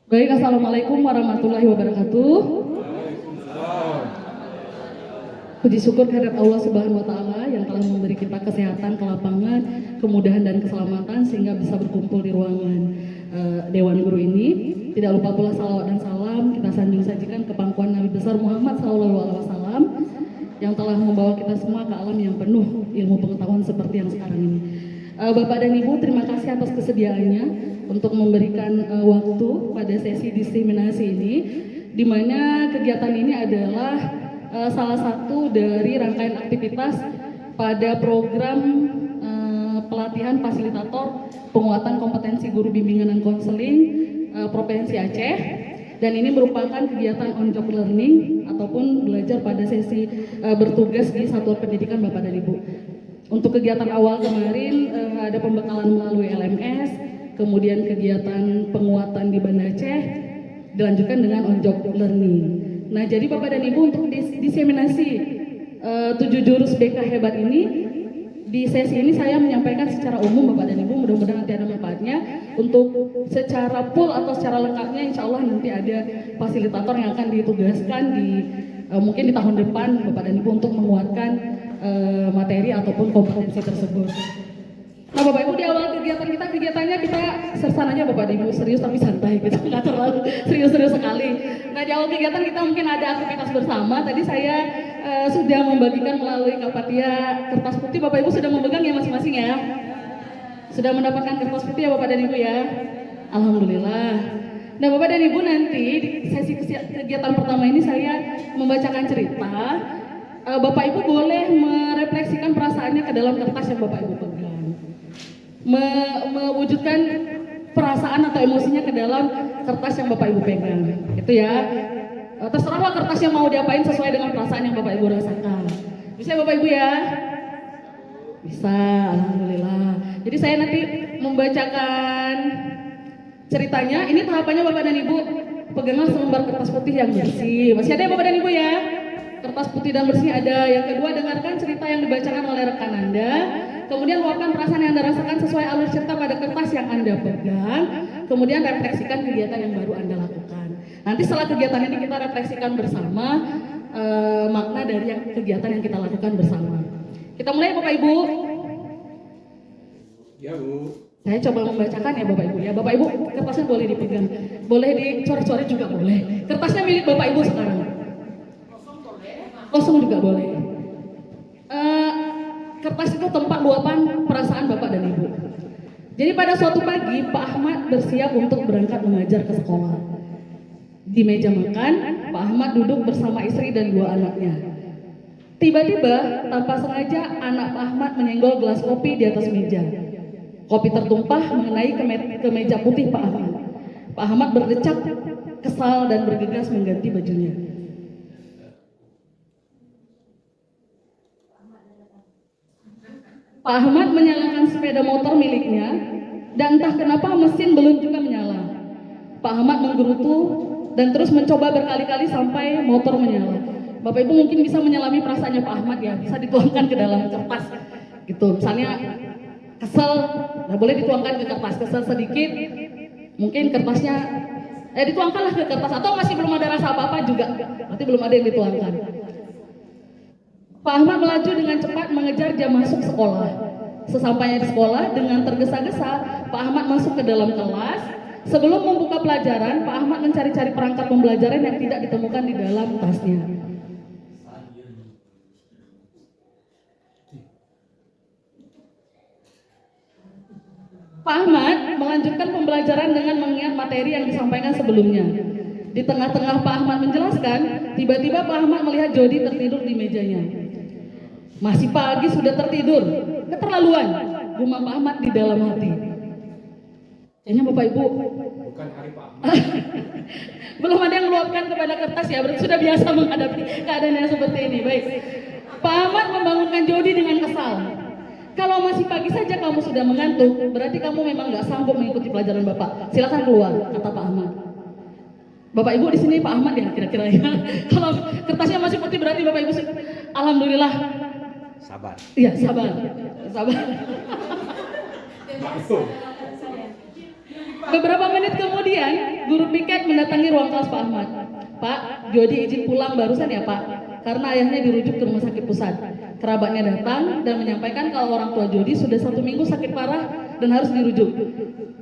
Baik, Assalamualaikum warahmatullahi wabarakatuh. Puji syukur kehadirat Allah Subhanahu wa Ta'ala yang telah memberi kita kesehatan, kelapangan, kemudahan, dan keselamatan sehingga bisa berkumpul di ruangan Dewan Guru ini. Tidak lupa pula salawat dan salam kita sanjung sajikan ke pangkuan Nabi besar Muhammad SAW yang telah membawa kita semua ke alam yang penuh ilmu pengetahuan seperti yang sekarang ini. Bapak dan Ibu, terima kasih atas kesediaannya untuk memberikan waktu pada sesi diseminasi ini, di mana kegiatan ini adalah salah satu dari rangkaian aktivitas pada program pelatihan fasilitator penguatan kompetensi guru bimbingan dan konseling Provinsi Aceh, dan ini merupakan kegiatan on job learning ataupun belajar pada sesi bertugas di satuan pendidikan Bapak dan Ibu. Untuk kegiatan awal kemarin ada pembekalan melalui LMS, kemudian kegiatan penguatan di Banda Aceh, dilanjutkan dengan on job learning. Nah, jadi Bapak dan Ibu, untuk diseminasi 7 jurus BK hebat ini, di sesi ini saya menyampaikan secara umum Bapak dan Ibu, mudah-mudahan nanti ada manfaatnya. Untuk secara full atau secara lengkapnya insya Allah nanti ada fasilitator yang akan ditugaskan di mungkin di tahun depan Bapak dan Ibu untuk menguatkan materi ataupun kompetensi tersebut. Nah Bapak Ibu, di awal kegiatannya kita sersan aja Bapak Ibu, serius tapi santai gitu, nggak terlalu serius-serius sekali. Nah di awal kegiatan kita mungkin ada aktivitas bersama. Tadi saya sudah membagikan melalui Kapatia kertas putih. Bapak Ibu sudah memegang ya masing-masing ya? Sudah mendapatkan kertas putih ya Bapak dan Ibu ya? Alhamdulillah. Nah Bapak dan Ibu, nanti di sesi kegiatan pertama ini saya membacakan cerita. Bapak Ibu boleh merefleksikan perasaannya ke dalam kertas yang Bapak Ibu pegang. Mewujudkan perasaan atau emosinya ke dalam kertas yang Bapak Ibu pegang, itu ya. Terserahlah kertasnya mau diapain sesuai dengan perasaan yang Bapak Ibu rasakan. Bisa Bapak Ibu ya? Bisa, alhamdulillah. Jadi saya nanti membacakan ceritanya. Ini tahapannya Bapak dan Ibu, peganglah selembar kertas putih yang bersih. Masih ada ya Bapak dan Ibu ya? Kertas putih dan bersih ada. Yang kedua, dengarkan cerita yang dibacakan oleh rekan Anda. Kemudian luapkan perasaan yang Anda rasakan sesuai alur cerita pada kertas yang Anda pegang. Kemudian refleksikan kegiatan yang baru Anda lakukan. Nanti setelah kegiatan ini kita refleksikan bersama makna dari kegiatan yang kita lakukan bersama. Kita mulai Bapak Ibu. Ya Bu. Saya coba membacakan ya Bapak Ibu ya. Bapak Ibu, kertasnya boleh dipegang. Boleh dicoret-coret juga boleh. Kertasnya milik Bapak Ibu sekarang. Kosong juga boleh. Kertas itu tempat luapan perasaan Bapak dan Ibu. Jadi pada suatu pagi Pak Ahmad bersiap untuk berangkat mengajar ke sekolah. Di meja makan, Pak Ahmad duduk bersama istri dan 2 anaknya. Tiba-tiba tanpa sengaja anak Pak Ahmad menyenggol gelas kopi di atas meja. Kopi tertumpah mengenai kemeja putih Pak Ahmad. Pak Ahmad berdecak, kesal dan bergegas mengganti bajunya. Pak Ahmad menyalakan sepeda motor miliknya dan entah kenapa mesin belum juga menyala. Pak Ahmad menggerutu dan terus mencoba berkali-kali sampai motor menyala. Bapak Ibu mungkin bisa menyelami perasaannya Pak Ahmad ya, bisa dituangkan ke dalam kertas gitu. Misalnya kesel, nah boleh dituangkan ke kertas. Kesel sedikit, mungkin kertasnya dituangkanlah ke kertas, atau masih belum ada rasa apa-apa juga, berarti belum ada yang dituangkan. Pak Ahmad melaju dengan cepat mengejar jam masuk sekolah. Sesampainya di sekolah, dengan tergesa-gesa, Pak Ahmad masuk ke dalam kelas. Sebelum membuka pelajaran, Pak Ahmad mencari-cari perangkat pembelajaran yang tidak ditemukan di dalam tasnya. Pak Ahmad melanjutkan pembelajaran dengan mengingat materi yang disampaikan sebelumnya. Di tengah-tengah Pak Ahmad menjelaskan, tiba-tiba Pak Ahmad melihat Jody tertidur di mejanya. Masih pagi sudah tertidur, keterlaluan, gumam Pak Ahmad di dalam hati. Kayaknya Bapak Ibu Bukan hari Pak Ahmad. belum ada yang meluapkan kepada kertas ya, berarti sudah biasa menghadapi keadaan yang seperti ini. Baik, Pak Ahmad membangunkan Jody dengan kesal. Kalau masih pagi saja kamu sudah mengantuk, berarti kamu memang nggak sanggup mengikuti pelajaran Bapak. Silakan keluar, kata Pak Ahmad. Bapak Ibu di sini Pak Ahmad ya kira-kira ya. Kalau kertasnya masih putih berarti Bapak Ibu alhamdulillah. Sabar. Iya, sabar. Sabar. Langsung. Beberapa menit kemudian, guru piket mendatangi ruang kelas Pak Ahmad. Pak, Jody izin pulang barusan ya Pak, karena ayahnya dirujuk ke rumah sakit pusat. Kerabatnya datang dan menyampaikan kalau orang tua Jody sudah 1 minggu sakit parah dan harus dirujuk.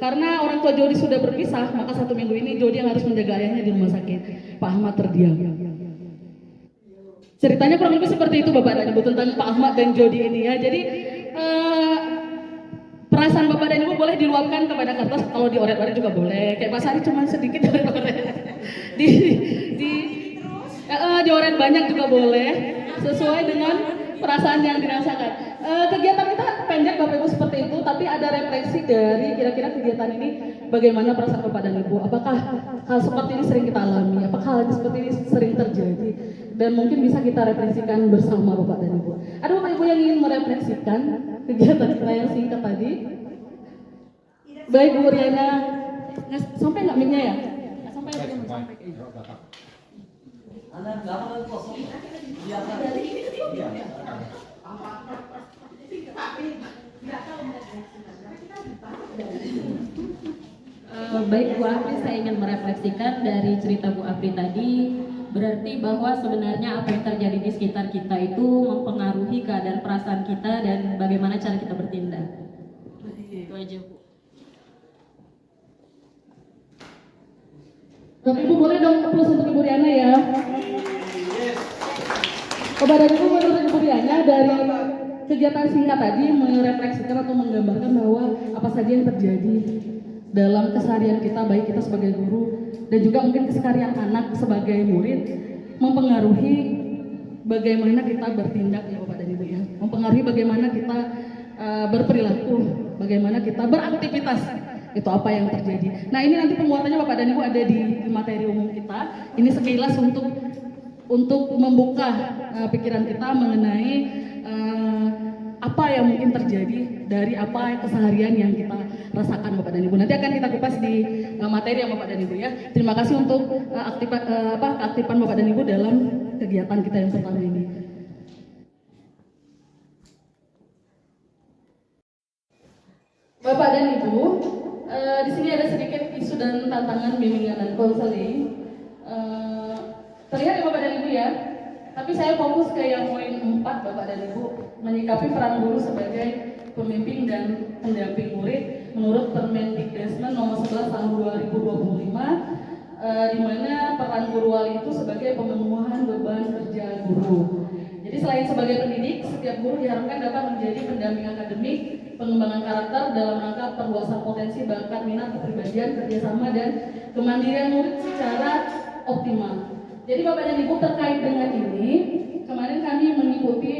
Karena orang tua Jody sudah berpisah, maka 1 minggu ini Jody yang harus menjaga ayahnya di rumah sakit. Pak Ahmad terdiam. Ceritanya kurang lebih seperti itu Bapak dan Ibu tentang Pak Ahmad dan Jody ini ya. Jadi perasaan Bapak dan Ibu boleh diluapkan kepada kertas, kalau dioret-oret juga boleh. Kayak Pak Sari cuma sedikit oret-oret. Di dioret banyak juga boleh, sesuai dengan perasaan yang dirasakan. Kegiatan kita pendek Bapak Ibu seperti itu, tapi ada refleksi dari kira-kira kegiatan ini bagaimana perasaan Bapak dan Ibu. Apakah hal seperti ini sering kita alami? Apakah hal seperti ini sering terjadi? Dan mungkin bisa kita refleksikan bersama Bapak dan Ibu. Ada Bapak Ibu yang ingin merefleksikan kegiatan kita yang singkat tadi? Baik Bu Riana, sampai nggak mic-nya ya? Nggak sampai ya? Baik Bu Apri, saya ingin merefleksikan dari cerita Bu Apri tadi, berarti bahwa sebenarnya apa yang terjadi di sekitar kita itu mempengaruhi keadaan perasaan kita dan bagaimana cara kita bertindak. Itu aja Bu. Bapak Ibu boleh dong plus untuk Ibu Riana ya. Kepada Ibu menurut Ibu Riana dari kegiatan singkat tadi merefleksikan atau menggambarkan bahwa apa saja yang terjadi dalam keseharian kita, baik kita sebagai guru dan juga mungkin keseharian anak sebagai murid, mempengaruhi bagaimana kita bertindak ya Bapak dan Ibu ya, mempengaruhi bagaimana kita berperilaku, bagaimana kita beraktivitas, itu apa yang terjadi. Nah ini nanti penguatannya Bapak dan Ibu ada di materi umum kita. Ini sekilas untuk membuka pikiran kita mengenai apa yang mungkin terjadi dari apa keseharian yang kita rasakan Bapak dan Ibu. Nanti akan kita kupas di materi yang Bapak dan Ibu ya. Terima kasih untuk keaktifan Bapak dan Ibu dalam kegiatan kita yang pertama ini. Bapak dan Ibu, di sini ada sedikit isu dan tantangan bimbingan dan konseling. Terlihat ya Bapak dan Ibu ya. Tapi saya fokus ke yang poin 4 Bapak dan Ibu, menyikapi peran guru sebagai pembimbing dan pendamping murid menurut Permendikbud nomor 11 tahun 2025, di mana peran guru wali itu sebagai pemenuhan beban kerja guru. Jadi selain sebagai pendidik, setiap guru diharapkan dapat menjadi pendamping akademik, pengembangan karakter dalam rangka perluasan potensi bakat, minat, kepribadian, kerjasama, dan kemandirian murid secara optimal. Jadi Bapak dan Ibu terkait dengan ini, kemarin kami mengikuti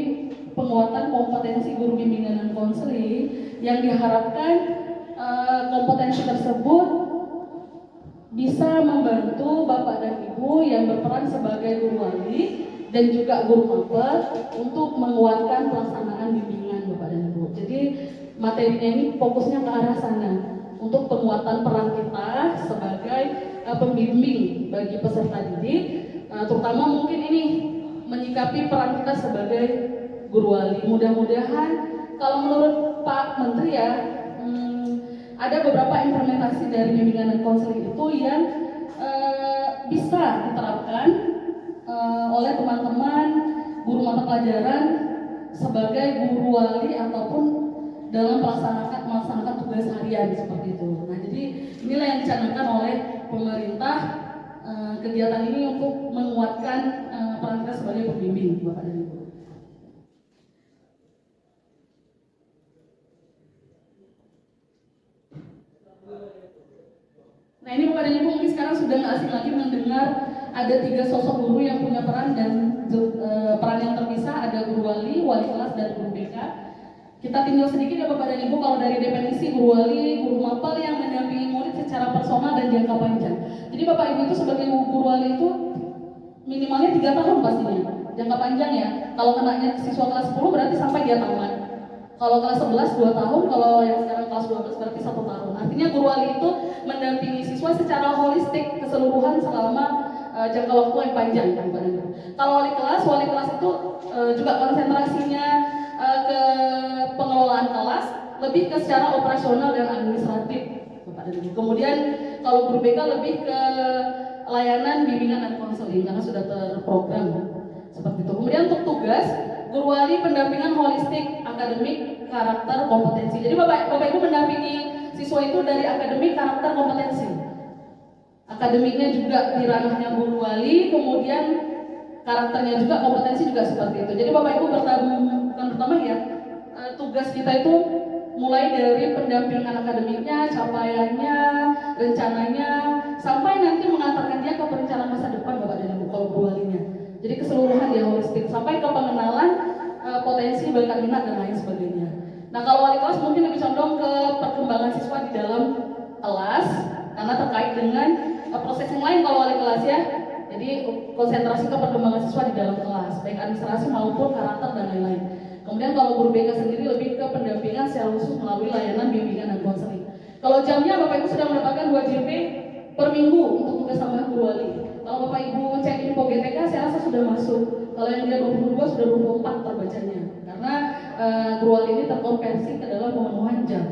penguatan kompetensi guru bimbingan dan konseling yang diharapkan kompetensi tersebut bisa membantu Bapak dan Ibu yang berperan sebagai guru wali dan juga guru mapel untuk menguatkan pelaksanaan bimbingan Bapak dan Ibu. Jadi materinya ini fokusnya ke arah sana untuk penguatan peran kita sebagai pembimbing bagi peserta didik. Terutama mungkin ini menyikapi peran kita sebagai guru wali. Mudah-mudahan kalau menurut Pak Menteri ya, ada beberapa implementasi dari bimbingan dan konseling itu yang bisa diterapkan oleh teman-teman guru mata pelajaran sebagai guru wali ataupun dalam melaksanakan tugas harian seperti itu. Nah, jadi inilah yang dicanangkan oleh pemerintah kegiatan ini untuk menguatkan peran kita sebagai pembimbing Bapak dan Ibu. Nah ini Bapak dan Ibu mungkin sekarang sudah nggak asing lagi mendengar ada 3 sosok guru yang punya peran dan peran yang terpisah, ada guru wali, wali kelas, dan guru BK. Kita tinggal sedikit ya Bapak dan Ibu kalau dari definisi guru wali, guru mapel yang mendampingi murid secara personal dan jangka panjang. Jadi Bapak Ibu itu sebagai guru wali itu minimalnya 3 tahun pastinya, jangka panjang ya. Kalau kenanya siswa kelas 10 berarti sampai dia tamat. Kalau kelas 11 2 tahun, kalau yang sekarang kelas 12 berarti 1 tahun. Artinya guru wali itu mendampingi siswa secara holistik keseluruhan selama jangka waktu yang panjang kan Bapak dan Ibu. Kalau wali kelas itu juga konsentrasinya ke pengelolaan kelas, lebih ke secara operasional dan administratif Bapak dan Ibu. Kemudian Kalau guru BK lebih ke layanan bimbingan dan konseling karena sudah terprogram seperti itu. Kemudian untuk tugas guru wali pendampingan holistik, akademik, karakter, kompetensi. Jadi Bapak Ibu mendampingi siswa itu dari akademik, karakter, kompetensi. Akademiknya juga di ranahnya guru wali, kemudian karakternya juga, kompetensi juga seperti itu. Jadi Bapak Ibu bukan pertama ya, tugas kita itu mulai dari pendampingan akademiknya, capaiannya, rencananya, sampai nanti mengantarkan dia ke perencanaan masa depan Bapak dan Ibu kalau guru walinya. Jadi keseluruhan dia holistik sampai ke pengenalan potensi, bakat minat dan lain sebagainya. Nah kalau wali kelas mungkin lebih condong ke perkembangan siswa di dalam kelas karena terkait dengan proses yang lain kalau wali kelas ya. Jadi konsentrasi ke perkembangan siswa di dalam kelas, baik administrasi maupun karakter dan lain-lain. Kemudian kalau guru BK sendiri lebih ke pendampingan secara khusus melalui layanan bimbingan dan konseling. Kalau jamnya Bapak Ibu sudah mendapatkan 2 JP per minggu untuk tugas tambahan guru wali. Kalau Bapak Ibu cek info GTK saya rasa sudah masuk. Kalau yang dia 22 sudah 24 terbacanya. Karena guru wali ini terkonversi ke dalam pemenuhan jam.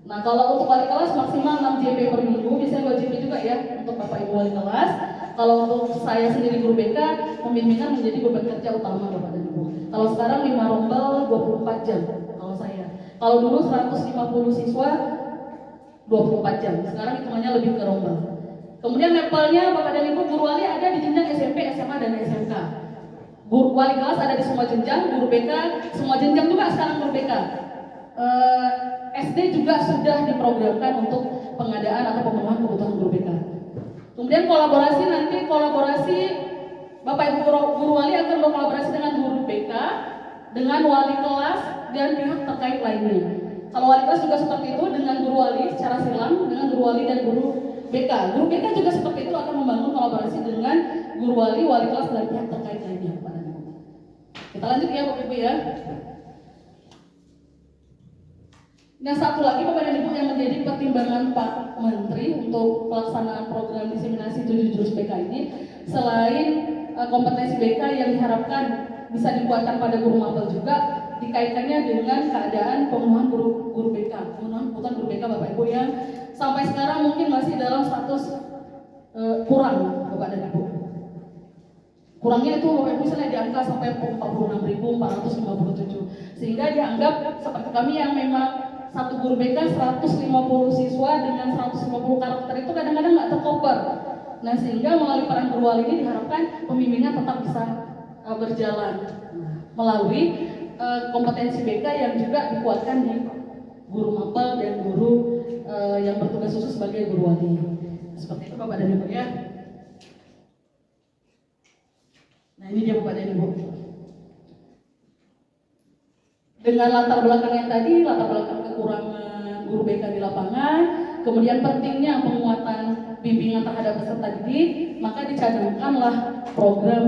Nah kalau untuk wali kelas maksimal 6 JP per minggu, biasanya 2 JP juga ya untuk Bapak Ibu wali kelas. Kalau untuk saya sendiri guru BK, pembimbingan menjadi beban kerja utama Bapak dan Ibu. Kalau sekarang 5 rombel 24 jam kalau saya. Kalau dulu 150 siswa 24 jam. Sekarang hitungannya lebih ke rombel. Kemudian levelnya Bapak dan Ibu guru wali ada di jenjang SMP, SMA dan SMK. Guru wali kelas ada di semua jenjang, guru BK semua jenjang juga sekarang guru BK. SD juga sudah diprogramkan untuk pengadaan atau pemenuhan kebutuhan guru BK. Kemudian kolaborasi Bapak Ibu guru wali akan berkolaborasi dengan guru BK, dengan wali kelas dan pihak terkait lainnya. Kalau wali kelas juga seperti itu dengan guru wali secara silang, dengan guru wali dan guru BK. Guru BK juga seperti itu akan membangun kolaborasi dengan guru wali kelas dan pihak terkait lainnya. Kita lanjut ya Bapak Ibu ya. Nah satu lagi Bapak dan Ibu yang menjadi pertimbangan Pak Menteri untuk pelaksanaan program diseminasi 7 jurus BK ini, selain kompetensi BK yang diharapkan bisa dikuatkan pada guru mapel juga, dikaitkannya dengan keadaan pemenuhan guru BK, pemenuhan kebutuhan guru BK Bapak Ibu yang sampai sekarang mungkin masih dalam status kurang Bapak dan Ibu. Kurangnya itu Bapak Ibu misalnya di angka sampai 46.457, sehingga dianggap seperti kami yang memang satu guru BK 150 siswa dengan 150 karakter itu kadang-kadang nggak tercover. Nah sehingga melalui peran guru wali ini diharapkan pembimbingan tetap bisa berjalan melalui kompetensi BK yang juga dikuatkan di guru mapel dan guru yang bertugas khusus sebagai guru wali. Seperti itu Bapak dan Ibu ya. Nah ini dia Bapak dan Ibu. Dengan latar belakang yang tadi, latar belakang kekurangan guru BK di lapangan, kemudian pentingnya penguatan bimbingan terhadap peserta didik, maka dicadangkanlah program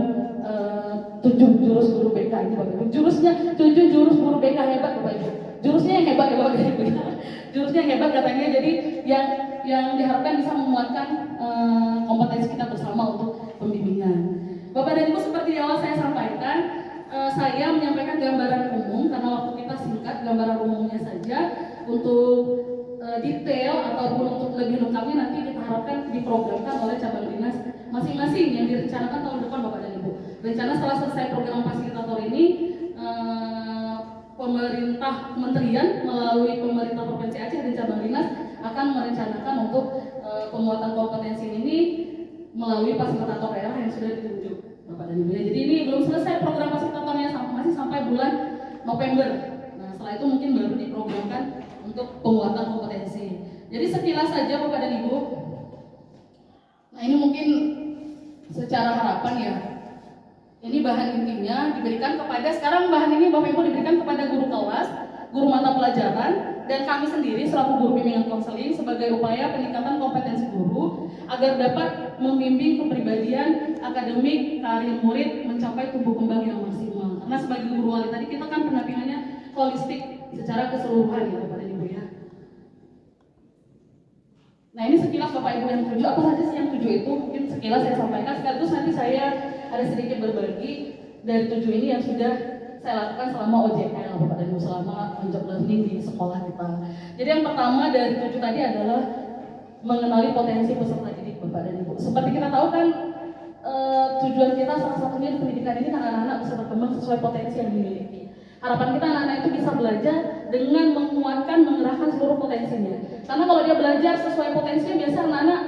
7 jurus guru BK ini Bapak Ibu. Jurusnya 7 jurus guru BK hebat Bapak Ibu. Jurusnya yang hebat ya Bapak Ibu. Jurusnya yang hebat katanya, jadi yang diharapkan bisa memuatkan kompetensi kita bersama untuk pembimbingan. Bapak dan Ibu seperti yang awal saya sampaikan, saya menyampaikan gambaran umum karena waktu kita singkat, gambaran umumnya saja. Untuk detail ataupun untuk lebih lengkapnya nanti kita harapkan diprogramkan oleh cabang dinas masing-masing yang direncanakan tahun depan Bapak dan Ibu. Rencana setelah selesai program fasilitator ini, pemerintah kementerian melalui pemerintah provinsi Aceh dan cabang dinas akan merencanakan untuk penguatan kompetensi ini melalui fasilitator daerah yang sudah ditunjuk Bapak dan Ibu. Jadi ini belum selesai program fasilitatornya, masih sampai bulan November. Nah setelah itu mungkin baru diprogramkan untuk penguatan kompetensi. Jadi sekilas saja Bapak dan Ibu. Nah ini mungkin secara harapan ya. Ini bahan intinya diberikan kepada, sekarang bahan ini Bapak Ibu diberikan kepada guru kelas, guru mata pelajaran, dan kami sendiri selaku guru bimbingan konseling sebagai upaya peningkatan kompetensi guru agar dapat membimbing kepribadian akademik karir murid mencapai tumbuh kembang yang maksimal. Karena sebagai guru wali tadi kita kan pendampingannya holistik secara keseluruhan ya Bapak dan Ibu ya. Nah ini sekilas Bapak Ibu yang 7, apa saja sih yang 7 itu mungkin sekilas saya sampaikan, sekaligus nanti saya ada sedikit berbagi dari 7 ini yang sudah saya lakukan selama OJL Bapak dan Ibu, selama on job learning di sekolah kita. Jadi yang pertama dari 7 tadi adalah mengenali potensi peserta didik Bapak dan Ibu. Seperti kita tahu kan, tujuan kita salah satunya di pendidikan ini kan anak-anak bisa berkembang sesuai potensi yang dimiliki. Harapan kita anak-anak itu bisa belajar dengan menguatkan, mengerahkan seluruh potensinya. Karena kalau dia belajar sesuai potensinya, biasa anak-anak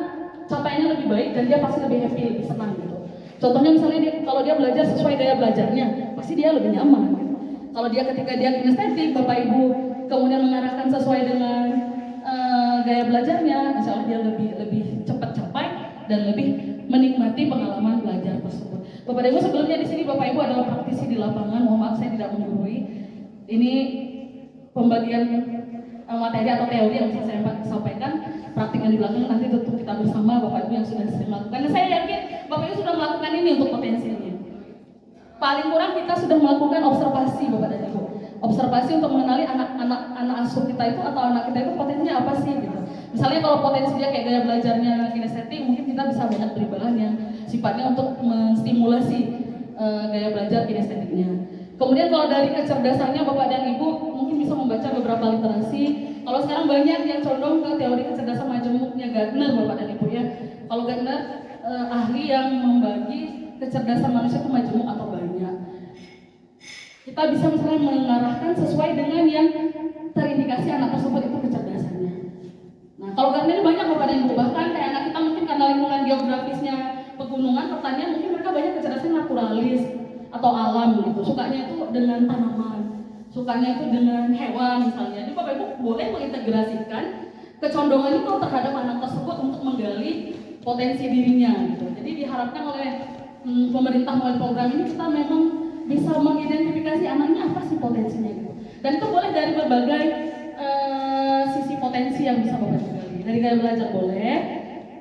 capaiannya lebih baik dan dia pasti lebih happy, lebih senang gitu. Contohnya misalnya kalau dia belajar sesuai gaya belajarnya, pasti dia lebih nyaman. Gitu. Kalau dia ketika dia kinestetik, Bapak Ibu kemudian mengarahkan sesuai dengan gaya belajarnya, insya Allah dia lebih cepat capai dan lebih menikmati pengalaman belajar tersebut. Bapak dan Ibu, sebelumnya di sini Bapak Ibu adalah praktisi di lapangan. Mohon maaf saya tidak menggurui. Ini pembagian materi atau teori yang bisa saya sampaikan. Praktik yang di belakang nanti tentu kita bersama Bapak Ibu yang sudah sering melakukan. Dan saya yakin Bapak Ibu sudah melakukan ini untuk potensinya. Paling kurang kita sudah melakukan observasi Bapak dan Ibu. Observasi untuk mengenali anak asuh kita itu atau anak kita itu potensinya apa sih gitu. Misalnya kalau potensi dia kayak gaya belajarnya kinestetik, mungkin kita bisa banyak beri bahan yang sifatnya untuk menstimulasi gaya belajar kinestetiknya. Kemudian kalau dari kecerdasannya Bapak dan Ibu mungkin bisa membaca beberapa literasi. Kalau sekarang banyak yang condong ke teori kecerdasan majemuknya Gardner Bapak dan Ibu ya. Kalau Gardner ahli yang membagi kecerdasan manusia itu majemuk atau banyak. Kita bisa misalnya mengarahkan sesuai dengan yang terindikasi anak tersebut itu kecerdasannya. Nah, kalau Gardner ini banyak Bapak dan Ibu, bahkan kayak anak kita mungkin karena lingkungan geografisnya pegunungan, pertanian, mungkin mereka banyak kecerdasan naturalis atau alam gitu. Sukanya itu dengan tanaman, sukanya itu dengan hewan misalnya. Jadi Bapak Ibu boleh mengintegrasikan kecondongan itu terhadap anak tersebut untuk menggali potensi dirinya gitu. Jadi diharapkan oleh pemerintah melalui program ini kita memang bisa mengidentifikasi anaknya apa sih potensinya gitu. Dan itu boleh dari berbagai sisi potensi yang bisa Bapak Ibu gali. Dari gaya belajar boleh,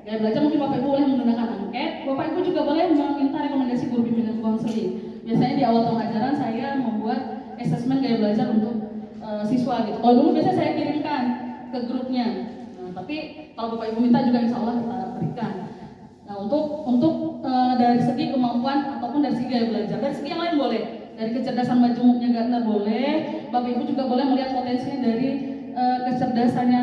gaya belajar mungkin Bapak Ibu boleh menggunakan angket. Bapak Ibu juga boleh meminta rekomendasi guru bimbingan konseling. Biasanya di awal tahun ajaran saya membuat asesmen gaya belajar untuk siswa gitu. Kalau dulu biasanya saya kirimkan ke grupnya. Nah, tapi kalau Bapak Ibu minta juga insya Allah kita berikan. Nah, untuk dari segi kemampuan ataupun dari segi gaya belajar, dari segi yang lain boleh, dari kecerdasan majemuknya Gardner boleh, Bapak Ibu juga boleh melihat potensinya dari kecerdasannya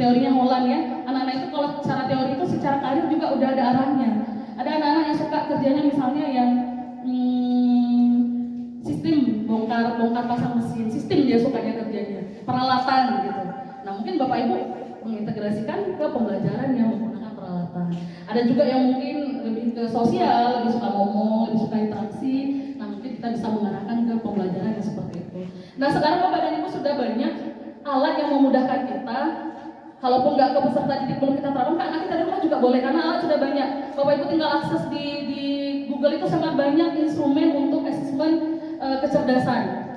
teorinya Holland ya. Anak-anak itu kalau secara teori itu secara karir juga udah ada arahnya. Ada anak-anak yang suka kerjanya misalnya yang sistem bongkar pasang mesin, sistem dia sukanya kerjanya, peralatan gitu. Nah mungkin Bapak Ibu mengintegrasikan ke pembelajaran yang menggunakan peralatan. Ada juga yang mungkin lebih ke sosial, lebih suka ngomong, lebih suka interaksi. Nah mungkin kita bisa mengarahkan ke pembelajaran yang seperti itu. Nah sekarang Bapak dan Ibu sudah banyak alat yang memudahkan kita. Kalaupun nggak ke peserta didik belum kita terapkan, anak kita di rumah juga boleh karena alat sudah banyak. Bapak Ibu tinggal akses di Google itu sangat banyak instrumen untuk asesmen kecerdasan.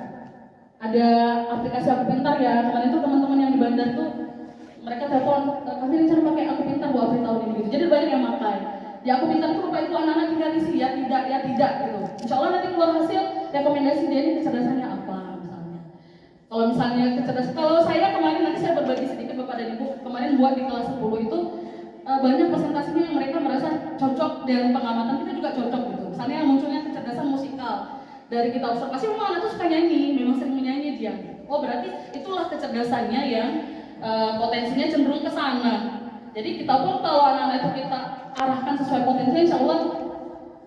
Ada aplikasi Aku Pintar ya. Kemarin itu teman-teman yang di bandar tuh mereka telepon, kami rencana pakai Aku Pintar Bu Apri tahun ini gitu. Jadi banyak yang pakai. Di Aku Pintar itu Bapak Ibu anak-anak tinggal isi ya tidak gitu. Insya Allah nanti keluar hasil rekomendasi dia ini kecerdasannya apa misalnya. Kalau misalnya kecerdasan, kalau saya kemarin nanti saya berbagi sedikit Bapak dan Ibu. Kemarin buat di kelas 10 itu banyak presentasinya yang mereka merasa cocok dan pengamatan kita juga cocok gitu. Misalnya yang munculnya kecerdasan musikal. Dari kita observasi memang anak itu suka nyanyi, memang sering menyanyi dia. Oh berarti itulah kecerdasannya yang potensinya cenderung ke sana. Jadi kita pun kalau anak-anak itu kita arahkan sesuai potensinya, insya Allah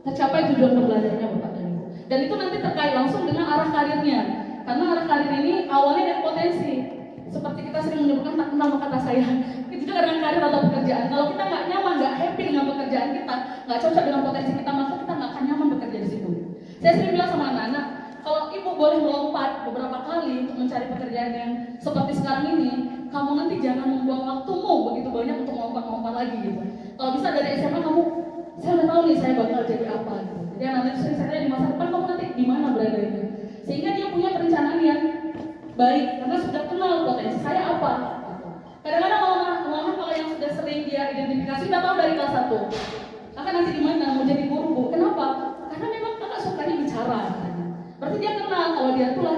tercapai tujuan pembelajarannya Bapak dan Ibu. Dan itu nanti terkait langsung dengan arah karirnya. Karena arah karir ini awalnya dari potensi. Seperti kita sering menyebutkan tak kenal maka kata saya. Itu juga dengan karir atau pekerjaan. Kalau kita nggak nyaman, nggak happy dengan pekerjaan kita, nggak cocok dengan potensi kita, maka kita nggak akan nyaman bekerja di situ. Saya sering bilang sama anak-anak, kalau ibu boleh melompat beberapa kali untuk mencari pekerjaan yang seperti sekarang ini, kamu nanti jangan membuang waktumu begitu banyak untuk melompat-lompat lagi gitu. Kalau bisa dari SMA kamu, saya udah tahu nih saya bakal jadi apa gitu. Jadi anak-anak sering saya di masa depan kamu nanti di mana berada gitu. Sehingga dia punya perencanaan yang baik karena sudah kenal potensi saya apa. Gitu. Kadang-kadang malahan kalau yang sudah sering dia identifikasi udah tahu dari kelas 1. Kakak nanti di mana mau jadi guru Bu? Kenapa? Karena memang kakak sukanya bicara. Berarti dia kenal kalau dia tuh lah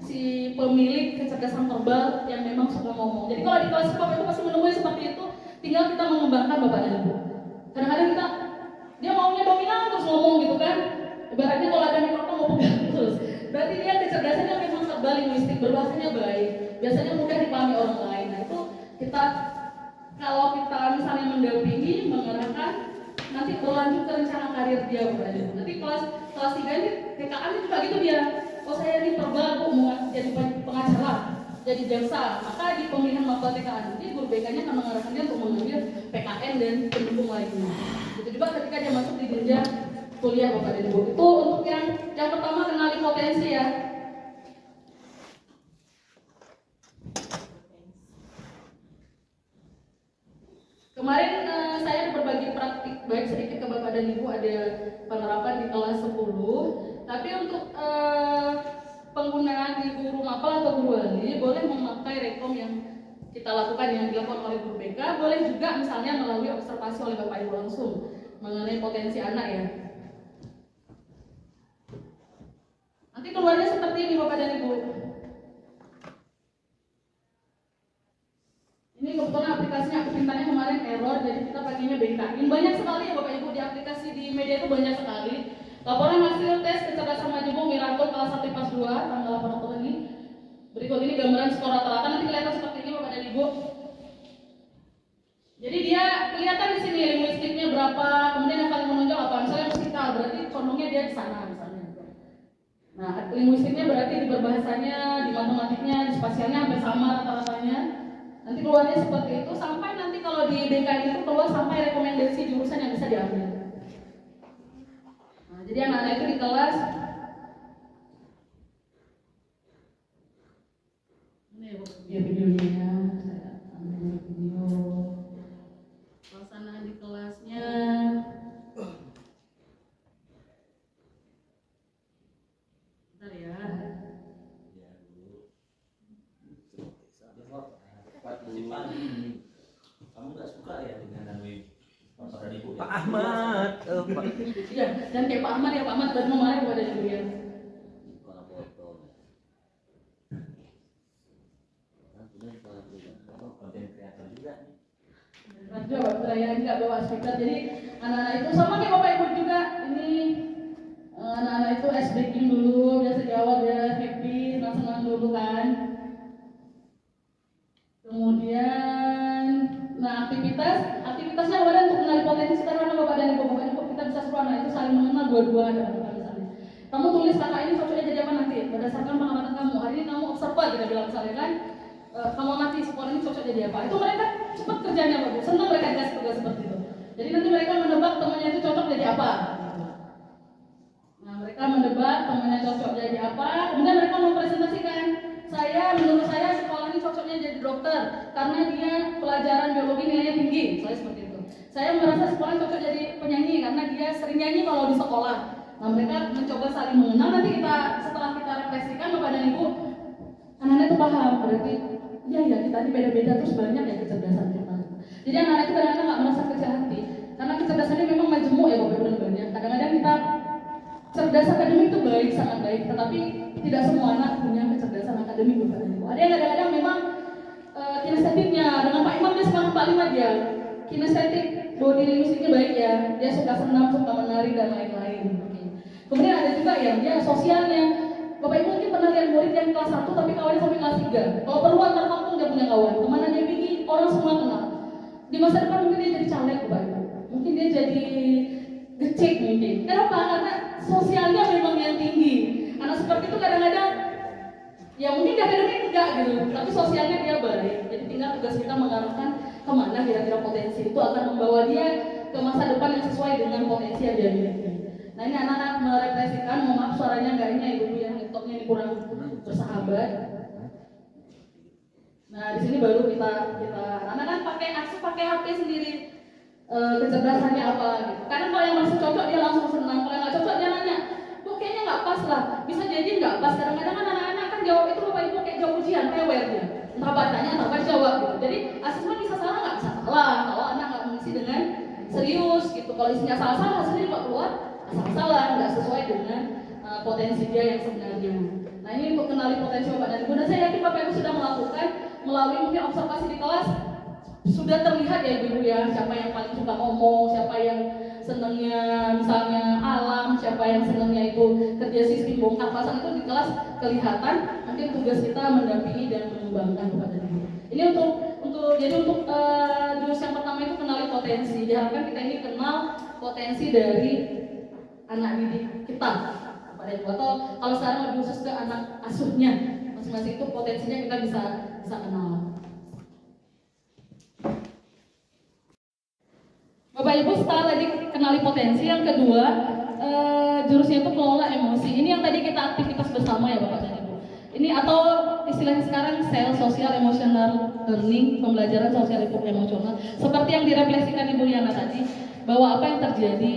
si pemilik kecerdasan verbal yang memang suka ngomong. Jadi kalau di kelas Bapak itu pasti menemui seperti itu, tinggal kita mengembangkan Bapak dan Ibu. Kadang-kadang dia maunya dominan terus ngomong gitu kan. Ibaratnya kalau ada mikrofon mau pegang terus. Berarti dia kecerdasannya memang verbal linguistik, berbahasanya baik. Biasanya mudah dipahami orang lain. Nah itu kita kalau kita misalnya mendampingi, mengarahkan, nanti berlanjut ke rencana karir dia Bapak dan Ibu. Nanti kelas 3 ini TKA ini juga gitu dia. Oh saya ini perba Bu mau jadi pengacara, jadi jaksa, maka di pemilihan mapel TKA nanti guru BK-nya akan mengarahkan dia untuk mengambil PKN dan pendukung lainnya. Itu juga ketika dia masuk di jenjang kuliah Bapak dan Ibu. Itu untuk yang pertama, kenali potensi ya. Kemarin saya berbagi praktik baik sedikit ke Bapak dan Ibu, ada penerapan di kelas 10. Tapi untuk penggunaan di guru mapel atau guru wali boleh memakai rekom yang kita lakukan yang dilakukan oleh guru BK, boleh juga misalnya melalui observasi oleh Bapak Ibu langsung mengenai potensi anak ya. Nanti keluarnya seperti ini Bapak dan Ibu. Ini kebetulan aplikasinya aku pintanya kemarin error, jadi kita pakainya BKIN. Banyak sekali ya Bapak Ibu di aplikasi di media itu banyak sekali. Laporan hasil tes kecerdasan majemuk Miracle kelas 1 IPA 2 tanggal 8 Oktober ini. Berikut ini gambaran skor rata-rata, nanti kelihatan seperti ini Bapak dan Ibu. Jadi dia kelihatan di sini linguistiknya berapa, kemudian yang paling menonjol apa? Misalnya musikal, berarti condongnya dia di sana misalnya. Nah, linguistiknya berarti di berbahasanya, di matematiknya, di spasialnya hampir sama rata-ratanya. Nanti keluarnya seperti itu, sampai nanti kalau di BKN itu keluar sampai rekomendasi jurusan yang bisa diambil. Nah, jadi anak-anak itu di kelas ini ya videonya ya, saya ambil video suasana di kelasnya. Bentar ya. Kamu nggak suka ya dengan Bapak dan Ibu? Pak Ahmad. Pak. Iya, dan kayak Pak Ahmad ya, Pak Ahmad baru kemarin pada Ibu ya. Kalau foto. Konten kreator juga nih. Radio Bapak nggak bawa speaker, jadi anak-anak itu sama kayak Bapak Ibu juga. Ini anak-anak itu ice breaking dulu, biasa jawab ya, happy, senang-senang dulu kan. Kemudian, nah aktivitasnya ada untuk mengenali potensi sederhana Bapak dan Ibu. Bapak Ibu kita bisa suruh anak itu saling mengenal dua-dua misalnya. Kamu tulis kakak ini cocoknya jadi apa nanti? Berdasarkan pengamatan kamu. Hari ini kamu observer kita bilang misalnya kan. Kamu amati sekolah ini cocok jadi apa? Itu mereka cepat kerjanya Bapak. Senang mereka dikasih tugas seperti itu. Jadi nanti mereka menebak temannya itu cocok jadi apa. Nah mereka menebak temannya cocok jadi apa. Kemudian mereka mempresentasikan. Menurut saya sekolah ini cocoknya jadi dokter karena dia pelajaran biologi nilainya tinggi, saya seperti itu. Saya merasa sekolah cocok jadi penyanyi karena dia sering nyanyi kalau di sekolah. Nah mereka mencoba saling mengenal. Nanti setelah kita refleksikan Bapak dan Ibu, anak-anak itu paham berarti iya ya kita ini beda-beda terus banyak ya kecerdasan kita. Jadi anak-anak itu kadang-kadang nggak merasa kecil hati karena kecerdasannya memang majemuk ya Bapak Ibu dan banyak. Kadang-kadang kita cerdas akademik itu baik, sangat baik, tetapi tidak semua anak punya kecerdasan akademik Bapak dan Ibu. Ada yang kadang-kadang memang kinestetiknya, dengan Pak Imam dia semangat Pak Lima dia kinestetik, body linguistiknya baik ya, dia suka senam, suka menari dan lain-lain. Kemudian ada juga yang dia sosialnya. Bapak Ibu mungkin pernah lihat murid yang kelas 1 tapi kawannya sampai kelas 3. Kalau perlu antar kampung dia punya kawan, kemana dia pergi orang semua kenal. Di masa depan mungkin dia jadi caleg Bapak Ibu, mungkin dia jadi gecek mungkin. Kenapa? Karena sosialnya memang yang tinggi. Anak seperti itu kadang-kadang ya mungkin akademik enggak gitu, tapi sosialnya dia baik. Jadi tinggal tugas kita mengarahkan kemana kira-kira potensi itu akan membawa dia ke masa depan yang sesuai dengan potensi yang dia miliki. Nah ini anak-anak merefleksikan, mohon maaf suaranya enggak ini ibu yang laptopnya ini kurang bersahabat. Nah di sini baru kita anak-anak kan pakai HP sendiri. Kecerdasannya apa gitu. Karena kalau yang masih cocok dia langsung senang, kalau yang nggak cocok dia nanya, kok kayaknya nggak pas lah. Bisa jadi nggak pas. Kadang-kadang kan anak-anak kan jawab itu Bapak Ibu kayak jawab ujian, pewer dia. Entah bacanya, entah baca jawab gitu. Jadi asesmen bisa salah nggak bisa salah. Kalau anak nggak mengisi dengan serius gitu. Kalau isinya salah-salah hasilnya juga keluar salah-salah, nggak sesuai dengan potensi dia yang sebenarnya. Nah ini untuk kenali potensi Bapak dan Ibu. Dan saya yakin Bapak Ibu sudah melakukan melalui mungkin observasi di kelas. Sudah terlihat ya Ibu ya, siapa yang paling suka ngomong, siapa yang senangnya misalnya alam, siapa yang senangnya itu kerja sistem bongkar pasang itu di kelas kelihatan. nanti tugas kita mendampingi dan mengembangkan Bapak dan Ibu. Ini untuk jurus yang pertama itu kenali potensi. Diharapkan kita ini kenal potensi dari anak didik kita Bapak dan Ibu, atau kalau sekarang lebih khusus ke anak asuhnya masing-masing, itu potensinya kita bisa kenal. Bapak Ibu, setelah tadi kenali potensi, yang kedua jurusnya itu kelola emosi. Ini yang tadi kita aktivitas bersama ya Bapak dan Ibu. Ini atau istilahnya sekarang social emotional learning, pembelajaran sosial emosional. Seperti yang direfleksikan Ibu Yana tadi, bahwa apa yang terjadi,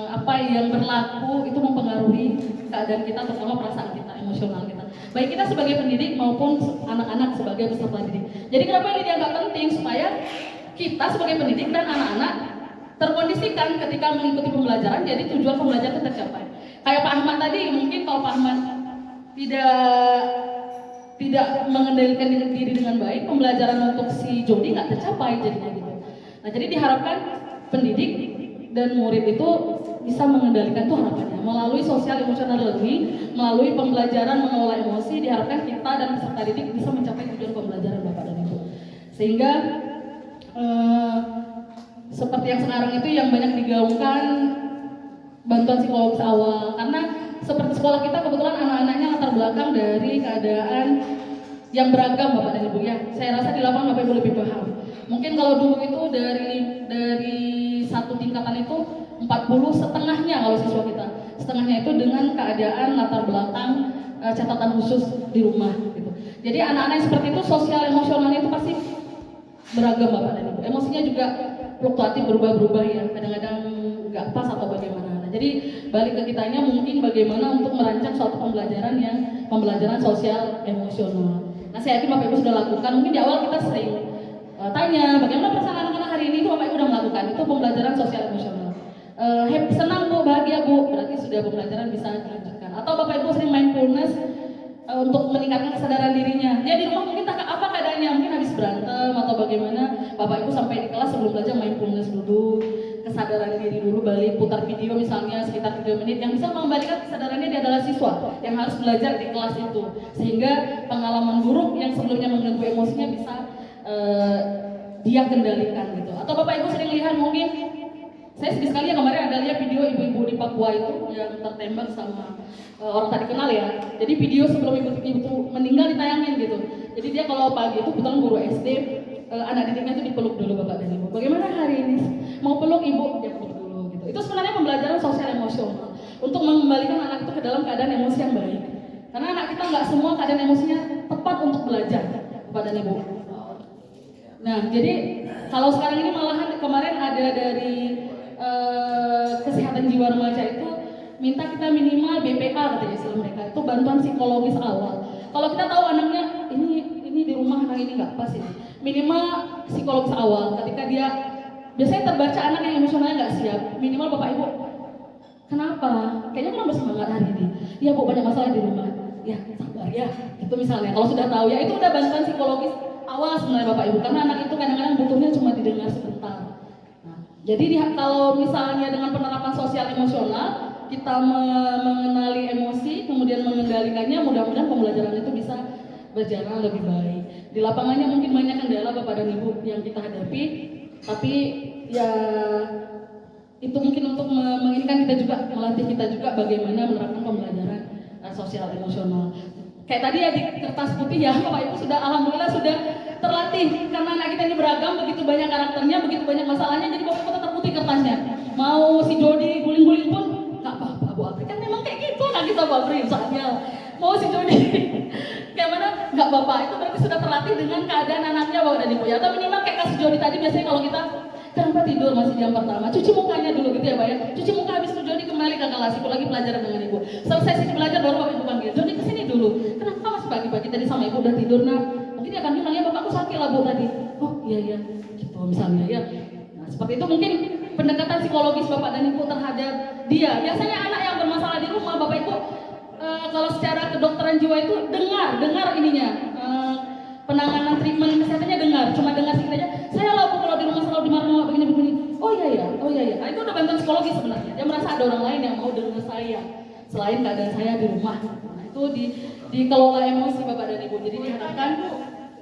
apa yang berlaku itu mempengaruhi keadaan kita, terutama perasaan kita, emosional kita. Baik kita sebagai pendidik maupun anak-anak sebagai peserta didik. Jadi kenapa ini dianggap penting? Supaya kita sebagai pendidik dan anak-anak terkondisikan ketika mengikuti pembelajaran, jadi tujuan pembelajaran itu tercapai. Kayak Pak Ahmad tadi, mungkin kalau Pak Ahmad tidak mengendalikan diri dengan baik, pembelajaran untuk si Jody nggak tercapai jadinya gitu. Nah jadi diharapkan pendidik dan murid itu bisa mengendalikan itu harapannya melalui social emotional learning, melalui pembelajaran mengelola emosi. Diharapkan kita dan peserta didik bisa mencapai tujuan pembelajaran Bapak dan Ibu, sehingga seperti yang sekarang itu yang banyak digaungkan bantuan psikologis awal, karena seperti sekolah kita kebetulan anak-anaknya latar belakang dari keadaan yang beragam Bapak dan Ibu ya. Saya rasa di lapangan Bapak Ibu lebih paham. Mungkin kalau dulu itu dari satu tingkatan itu 40 setengahnya kalau siswa kita, setengahnya itu dengan keadaan latar belakang catatan khusus di rumah gitu. Jadi anak-anak yang seperti itu sosial emosionalnya itu pasti beragam Bapak dan Ibu. Emosinya juga fluktuatif, berubah-ubah ya. Kadang-kadang nggak pas atau bagaimana. Nah, jadi balik ke kitanya mungkin bagaimana untuk merancang suatu pembelajaran sosial emosional. Nah, saya yakin Bapak Ibu sudah lakukan. Mungkin di awal kita sering tanya bagaimana perasaan anak-anak hari ini, itu Bapak Ibu sudah melakukan. Itu pembelajaran sosial emosional. Happy, senang Bu, bahagia Bu, berarti sudah pembelajaran bisa dilanjutkan. Atau Bapak Ibu sering mindfulness untuk meningkatkan kesadaran dirinya. Dia di rumah mungkin apa keadaannya, mungkin habis berantem atau bagaimana, Bapak Ibu sampai di kelas sebelum belajar mindfulness dulu, kesadaran diri dulu, balik putar video misalnya sekitar 3 menit. Yang bisa mengembalikan kesadarannya dia adalah siswa yang harus belajar di kelas itu, sehingga pengalaman buruk yang sebelumnya mengganggu emosinya bisa dia kendalikan gitu. Atau Bapak Ibu sering lihat mungkin, saya sedih sekali ya kemarin ada lihat video ibu-ibu di Papua itu yang tertembak sama orang tadi kenal ya. Jadi video sebelum ibu itu meninggal ditayangin gitu. Jadi dia kalau pagi itu kebetulan guru SD, anak didiknya itu dipeluk dulu Bapak dan Ibu. Bagaimana hari ini? Mau peluk Ibu? Dia peluk dulu gitu. Itu sebenarnya pembelajaran sosial emosional untuk mengembalikan anak itu ke dalam keadaan emosi yang baik. Karena anak kita nggak semua keadaan emosinya tepat untuk belajar Bapak dan Ibu. Nah jadi kalau sekarang ini malahan kemarin ada dari kesehatan jiwa remaja itu minta kita minimal BPA katanya istilah mereka, itu bantuan psikologis awal. Kalau kita tahu anaknya ini di rumah anak ini nggak pas ini, minimal psikologis awal ketika dia biasanya terbaca anak yang emosionalnya nggak siap, minimal Bapak Ibu kenapa? Kayaknya kurang bersemangat hari ini. Ya Bu, banyak masalah di rumah. Ya sabar ya, itu misalnya. Kalau sudah tahu ya itu udah bantuan psikologis awal sebenarnya Bapak Ibu, karena anak itu kadang-kadang butuhnya cuma didengar sebentar. Jadi kalau misalnya dengan penerapan sosial emosional kita mengenali emosi kemudian mengendalikannya, mudah-mudahan pembelajaran itu bisa berjalan lebih baik. Di lapangannya mungkin banyak kendala Bapak dan Ibu yang kita hadapi, tapi ya itu mungkin untuk menginginkan kita juga, melatih kita juga bagaimana menerapkan pembelajaran sosial emosional. Kayak tadi ya di kertas putih ya Bapak Ibu sudah alhamdulillah sudah terlatih, karena anak kita ini beragam, begitu banyak karakternya, begitu banyak masalahnya, jadi Bapak Ibu tetap putih kertasnya. Mau si Jody guling-guling pun nggak apa-apa Bu Apri, kan memang kayak gitu anak kita Bu Apri misalnya. Mau si Jody kayak mana nggak Bapak, itu berarti sudah terlatih dengan keadaan anaknya Bapak dan Ibu ya. Atau minimal kayak kasus Jody tadi, biasanya kalau kita kenapa tidur masih jam pertama, cuci mukanya dulu gitu ya Pak ya. Cuci muka habis itu Jody kembali ke kelas, ikut lagi pelajaran dengan Ibu. Selesai sesi belajar baru Bapak Ibu panggil, Jody kesini dulu. Kenapa masih pagi-pagi tadi sama Ibu udah tidur nak? Mungkin dia akan bilang ya Bapak aku sakit lah Bu tadi. Oh iya gitu misalnya ya. Nah seperti itu mungkin pendekatan psikologis Bapak dan Ibu terhadap dia. Biasanya anak yang bermasalah di rumah Bapak Ibu kalau secara kedokteran jiwa itu dengar ininya. Penanganan treatment kesehatannya cuma dengar sedikit aja. Saya lah Bu kalau di rumah selalu dimarah-marah begini. Oh iya. Nah, itu udah bantuan psikologis sebenarnya. Dia merasa ada orang lain yang mau dengar saya selain keadaan saya di rumah. Nah, itu dikelola emosi Bapak dan Ibu. Jadi diharapkan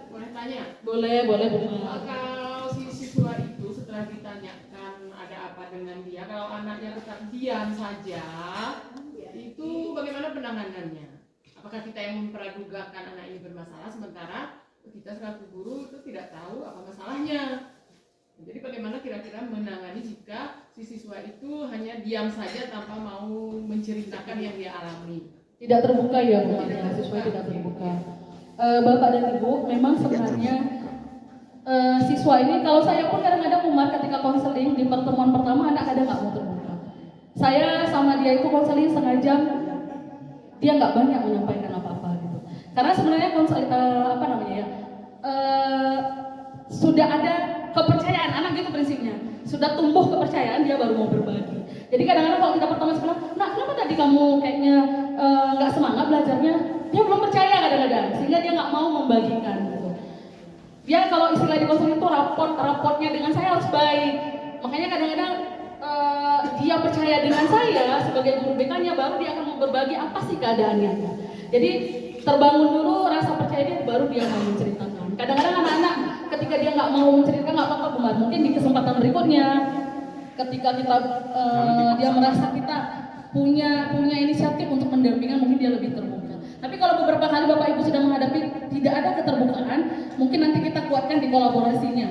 Boleh tanya? boleh Bu. Kalau si siswa itu setelah ditanyakan ada apa dengan dia, kalau anaknya tetap diam saja, itu bagaimana penanganannya? Apakah kita yang mempradugakan anak ini bermasalah sementara kita selaku guru itu tidak tahu apa masalahnya? Jadi bagaimana kira-kira menangani jika si siswa itu hanya diam saja tanpa mau menceritakan yang dia alami? Tidak terbuka ya Bu, siswa tidak terbuka. Bapak dan Ibu, memang sebenarnya siswa ini, kalau saya pun kadang-kadang Umar ketika konseling di pertemuan pertama anak kadang nggak mau terbuka. Saya sama dia itu konseling setengah jam, dia nggak banyak menyampaikan apa-apa gitu. Karena sebenarnya sudah ada kepercayaan anak gitu prinsipnya, sudah tumbuh kepercayaan dia baru mau berbagi. Jadi kadang-kadang kalau kita pertama sekolah, nah kenapa tadi kamu kayaknya nggak semangat belajarnya? Dia belum percaya kadang-kadang, sehingga dia nggak mau membagikan. Gitu. Dia kalau istilah di konseling itu raportnya dengan saya harus baik. Makanya kadang-kadang dia percaya dengan saya sebagai guru BK-nya, baru dia akan mau berbagi apa sih keadaannya. Jadi terbangun dulu rasa percaya dia, baru dia mau menceritakan. Kadang-kadang anak-anak ketika dia nggak mau menceritakan nggak apa-apa Bumar, mungkin di kesempatan berikutnya ketika kita dia merasa kita punya inisiatif untuk mendampingan, mungkin dia lebih terbuka. Tapi kalau beberapa kali Bapak Ibu sudah menghadapi tidak ada keterbukaan, mungkin nanti kita kuatkan di kolaborasinya.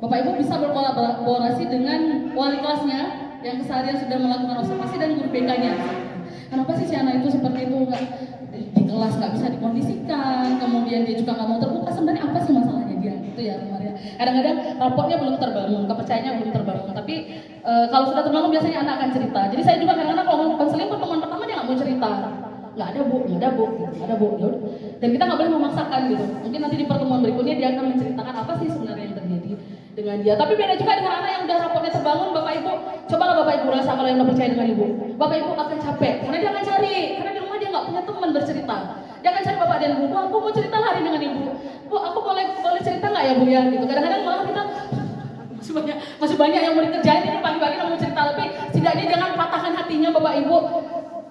Bapak Ibu bisa berkolaborasi dengan wali kelasnya yang keseharian sudah melakukan observasi dan guru BK-nya. Kenapa sih si anak itu seperti itu, nggak di kelas nggak bisa dikondisikan, kemudian dia juga nggak mau terbuka, sebenarnya apa sih masalahnya dia? Gitu ya Maria. Kadang-kadang raportnya belum terbangun, kepercayaannya belum terbangun. Tapi kalau sudah terbangun biasanya anak akan cerita. Jadi saya juga kadang-kadang kalau mau konseling pertemuan pertama dia nggak mau cerita. Nggak ada bu. Yaudah. Dan kita nggak boleh memaksakan gitu. Mungkin nanti di pertemuan berikutnya dia akan menceritakan apa sih sebenarnya yang terjadi dengan dia. Tapi beda juga dengan anak yang udah raportnya terbangun. Bapak Ibu, cobalah Bapak Ibu rasa kalau yang udah percaya dengan Ibu. Bapak Ibu akan capek karena dia akan cari, karena di rumah dia nggak punya teman bercerita. Dia akan cari Bapak dan Ibu. Bu, aku mau cerita hari dengan Ibu. Bu, aku boleh cerita nggak ya Bu ya? Gitu. Kadang-kadang malah kita masih banyak yang mau dikerjain, ini pagi-pagi mau cerita, tapi setidaknya jangan patahkan hatinya Bapak Ibu.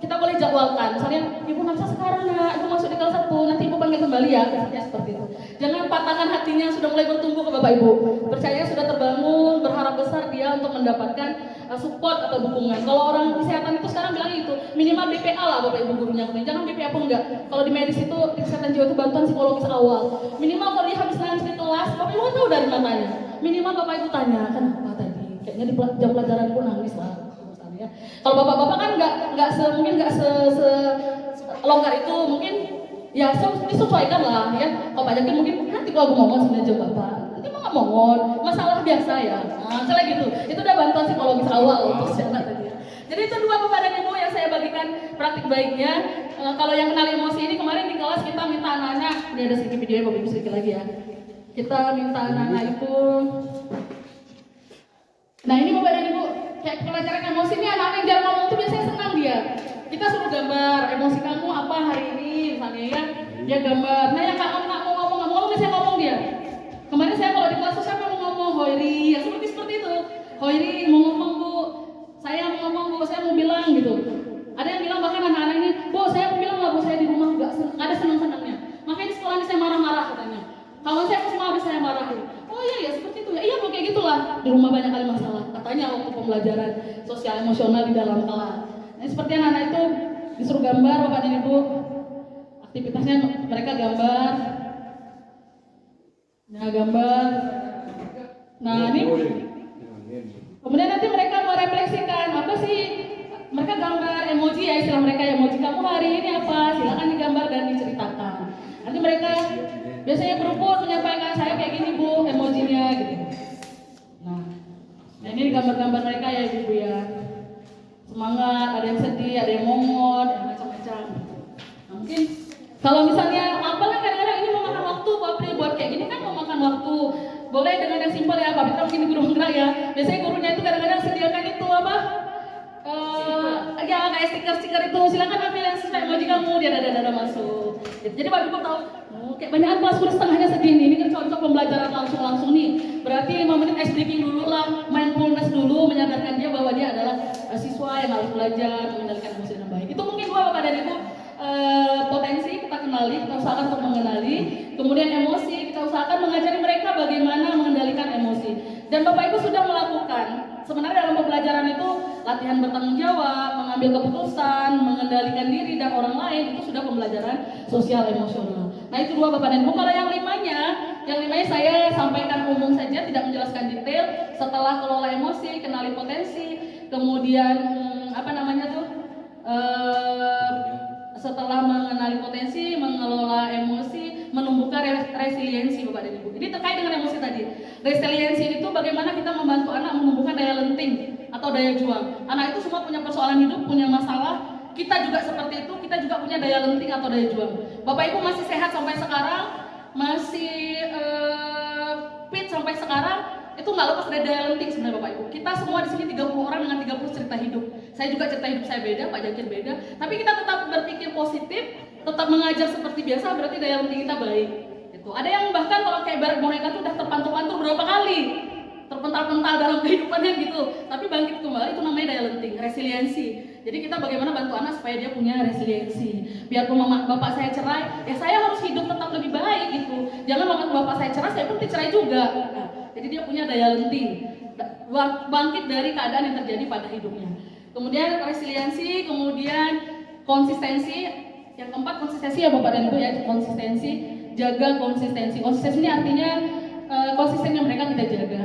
Kita boleh jadwalkan, misalnya Ibu nggak bisa sekarang ya, Ibu masuk di kelas 1, nanti Ibu panggil kembali ya, misalnya seperti itu. Jangan patahkan hatinya, sudah mulai bertumbuh ke Bapak Ibu. Percaya sudah terbangun, berharap besar dia untuk mendapatkan support atau dukungan. Kalau orang kesehatan itu sekarang bilang itu minimal BPA lah Bapak Ibu gurunya, jangan BPA pun enggak. Kalau di medis itu di kesehatan jiwa itu bantuan psikologis awal. Minimal kalau dia habis nangis di kelas, Bapak Ibu tahu dari mananya. Minimal Bapak Ibu tanya, kenapa tadi? Kayaknya di jam pelajaran pun nangis lah. Ya. Kalau bapak-bapak kan mungkin nggak longgar itu, mungkin ya disesuaikan lah ya. Kalau Pak Jaki mungkin nanti kalau aku ngomong sebenarnya jam bapak, nanti mau nggak ngomong, masalah biasa ya. Nah, kayak gitu. Itu udah bantuan psikologis awal untuk siapa tadi ya. Jadi itu dua Bapak dan Ibu yang saya bagikan praktik baiknya. Kalau yang kenal emosi ini kemarin di kelas kita minta anak-anak, ini ada sedikit videonya Bapak Ibu sedikit lagi ya. Kita minta anak-anak itu. Nah ini Bapak dan Ibu, kayak pelajaran emosi ini anak-anak yang jarang ngomong tuh biasanya senang dia. Kita suruh gambar emosi kamu apa hari ini misalnya ya, dia gambar. Nah yang nggak mau ngomong biasanya ngomong dia. Kemarin saya kalau di kelas tuh siapa mau ngomong, Hoiri, ya seperti itu. Hoiri mau ngomong Bu, saya mau ngomong Bu, saya mau bilang gitu. Ada yang bilang bahkan anak-anak ini, Bu saya mau bilang lah Bu, saya di rumah nggak ada senang-senangnya. Makanya di sekolah ini saya marah-marah katanya. Kawan saya semua habis saya marahin. Oh iya seperti itu ya. Iya kayak gitulah. Di rumah banyak kali masalah. Katanya waktu pembelajaran sosial emosional di dalam kelas. Nah, seperti anak-anak itu disuruh gambar Bapak dan Ibu. Aktivitasnya mereka gambar. Nah gambar. Nah ini. Kemudian nanti mereka merefleksikan apa sih. Mereka gambar emoji ya, istilah mereka emoji. Kamu hari ini apa? Silakan digambar dan diceritakan. Nanti mereka biasanya berumput menyampaikan saya kayak gini Bu, emojinya gitu. Nah ini gambar-gambar mereka ya Ibu ya. Semangat, ada yang sedih, ada yang momot, ada macam-macam gitu. Nah, mungkin kalau misalnya apalah kadang-kadang ini mau makan waktu, Pak Pri buat kayak gini kan mau makan waktu. Boleh dengan yang simpel ya, Pak Pri mungkin guru gerak ya. Biasanya gurunya itu kadang-kadang sediakan itu apa? Ya kayak stiker-stiker itu, silakan ambil yang sesuai emoji kamu, dia ada masuk. Jadi Pak Ibu tahu, kayak banyak kelas udah setengahnya segini, ini kan cocok pembelajaran langsung nih. Berarti 5 menit ice breaking dulu lah, mindfulness dulu, menyadarkan dia bahwa dia adalah siswa yang harus belajar mengendalikan emosi dengan baik. Itu mungkin dua Bapak dan Ibu potensi kita usahakan untuk mengenali. Kemudian emosi, kita usahakan mengajari mereka bagaimana mengendalikan emosi. Dan Bapak Ibu sudah melakukan. Sebenarnya dalam pembelajaran itu latihan bertanggung jawab, mengambil keputusan, mengendalikan diri dan orang lain, itu sudah pembelajaran sosial emosional. Nah itu 2 Bapak dan Ibu. Kalau yang limanya saya sampaikan umum saja, tidak menjelaskan detail. Setelah kelola emosi, kenali potensi, kemudian setelah mengenali potensi, mengelola emosi, menumbuhkan resiliensi Bapak dan Ibu. Ini terkait dengan emosi tadi. Resiliensi itu bagaimana kita membantu anak menumbuhkan daya lenting atau daya juang. Anak itu semua punya persoalan hidup, punya masalah. Kita juga seperti itu, kita juga punya daya lenting atau daya juang. Bapak Ibu masih sehat sampai sekarang, masih fit sampai sekarang, itu nggak lepas dari daya lenting sebenarnya Bapak Ibu. Kita semua di sini 30 orang dengan 30 cerita hidup. Saya juga cerita hidup saya beda, Pak Jakir beda. Tapi kita tetap berpikir positif, tetap mengajar seperti biasa, berarti daya lenting kita baik. Gitu. Ada yang bahkan kalau kayak ibarat boneka itu udah terpantul-pantul berapa kali, terpental-pental dalam kehidupannya gitu. Tapi bangkit kembali itu namanya daya lenting, resiliensi. Jadi kita bagaimana bantu anak supaya dia punya resiliensi. Biarpun mama bapak saya cerai, ya saya harus hidup tetap lebih baik gitu. Jangan mama bapak saya cerai, saya pun dicerai juga. Nah, jadi dia punya daya lenting, bangkit dari keadaan yang terjadi pada hidupnya. Kemudian resiliensi, kemudian konsistensi. Yang keempat konsistensi ya Bapak dan Ibu ya, konsistensi, jaga konsistensi. Konsistensi ini artinya konsistennya mereka kita jaga,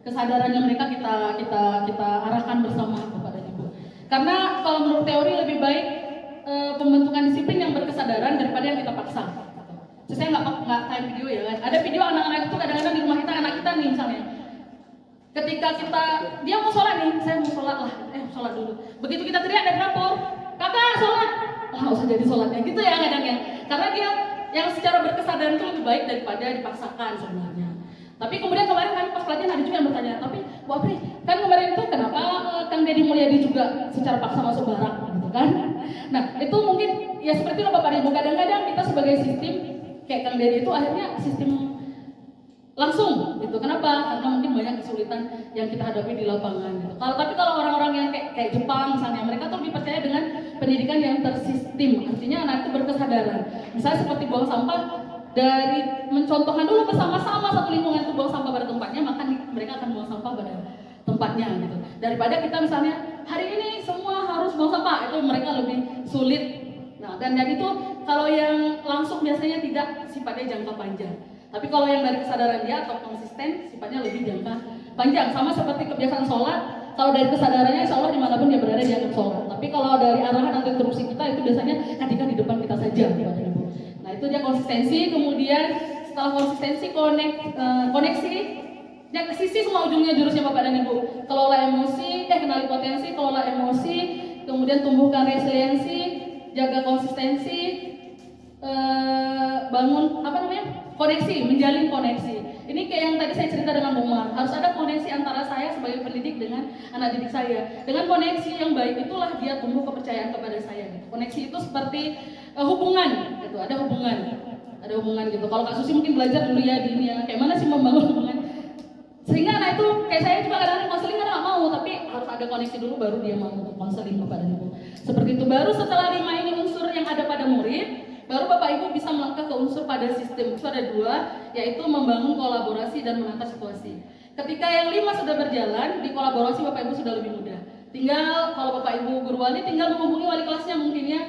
kesadarannya mereka kita arahkan bersama Bapak dan Ibu. Karena kalau menurut teori lebih baik pembentukan disiplin yang berkesadaran daripada yang kita paksa. So, saya nggak time video ya kan. Ada video anak-anak itu kadang-kadang di rumah kita, anak kita nih misalnya. Ketika dia mau sholat nih, saya mau sholat lah, sholat dulu. Begitu kita teriak dari dapur, kakak sholat, nggak usah jadi sholatnya gitu ya kadang-kadang. Karena dia yang secara berkesadaran itu lebih baik daripada dipaksakan sebenarnya. Tapi kemudian kemarin kami pas pelajaran ada juga yang bertanya, tapi Bu Apri, kan kemarin itu kenapa Kang Deddy Mulyadi juga secara paksa masuk barak gitu kan? Nah itu mungkin ya seperti itu Bapak Ibu, kadang-kadang kita sebagai sistem kayak Kang Deddy itu akhirnya sistem langsung gitu. Kenapa? Karena mungkin banyak kesulitan yang kita hadapi di lapangan gitu. Tapi kalau orang-orang yang kayak Jepang misalnya, mereka tuh lebih percaya dengan pendidikan yang tersistem. Artinya anak itu berkesadaran. Misalnya seperti buang sampah, dari mencontohkan dulu bersama-sama satu lingkungan itu buang sampah pada tempatnya, maka mereka akan buang sampah pada tempatnya gitu. Daripada kita misalnya hari ini semua harus buang sampah, itu mereka lebih sulit. Nah, dan itu kalau yang langsung biasanya tidak sifatnya jangka panjang. Tapi kalau yang dari kesadaran dia atau konsisten sifatnya lebih jangka panjang. Sama seperti kebiasaan sholat, kalau dari kesadarannya insya Allah dimanapun dia berada dia akan sholat. Tapi kalau dari arahan atau instruksi kita itu biasanya ketika di depan kita saja. Nah itu dia konsistensi. Kemudian setelah konsistensi koneksi. Ya ke sisi semua ujungnya jurusnya Bapak dan Ibu. Kelola emosi, kenali potensi, kelola emosi, kemudian tumbuhkan resiliensi, jaga konsistensi, bangun koneksi, menjalin koneksi. Ini kayak yang tadi saya cerita dengan Bu Mar, harus ada koneksi antara saya sebagai pendidik dengan anak didik saya. Dengan koneksi yang baik itulah dia tumbuh kepercayaan kepada saya. Gitu. Koneksi itu seperti hubungan, gitu. Ada hubungan gitu. Kalau Kak Susi mungkin belajar dulu ya di ini ya, kayak mana sih membangun hubungan. Sehingga anak itu kayak saya juga kadang-kadang konseling karena nggak mau, tapi harus ada koneksi dulu baru dia mau untuk konseling kepada Ibu. Seperti itu. Baru setelah 5 ini unsur yang ada pada murid, baru Bapak Ibu bisa melangkah ke unsur pada sistem. Itu ada 2, yaitu membangun kolaborasi dan menata situasi. Ketika yang 5 sudah berjalan, di kolaborasi Bapak Ibu sudah lebih mudah. Tinggal kalau Bapak Ibu guru wali tinggal menghubungi wali kelasnya mungkin ya.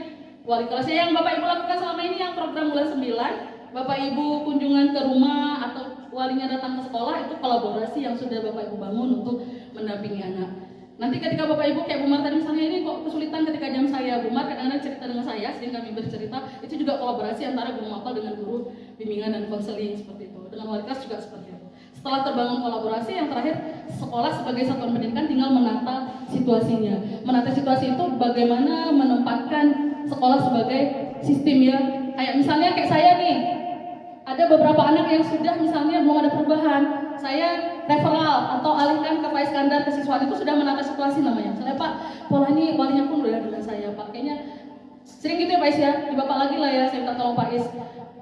Wali kelasnya yang Bapak Ibu lakukan selama ini yang program bulan 9, Bapak Ibu kunjungan ke rumah atau walinya datang ke sekolah, itu kolaborasi yang sudah Bapak Ibu bangun untuk mendampingi anak. Nanti ketika Bapak Ibu kayak Bu Mar tadi misalnya ini kok kesulitan ketika jam saya, Bu Mar kadang-kadang cerita dengan saya, sering kami bercerita, itu juga kolaborasi antara guru mapel dengan guru bimbingan dan konseling seperti itu. Dengan wali kelas juga seperti itu. Setelah terbangun kolaborasi, yang terakhir sekolah sebagai satuan pendidikan tinggal menata situasinya. Menata situasi itu bagaimana menempatkan sekolah sebagai sistem ya. Kayak misalnya kayak saya nih, ada beberapa anak yang sudah misalnya belum ada perubahan, saya referral atau alihkan ke Pak Iskandar kesiswaan itu sudah menata situasi namanya. Misalnya Pak, pola ini walinya pun udah dengan saya, Pak kayaknya sering gitu ya Pak Is ya, di Bapak lagi lah ya, saya minta tolong Pak Is.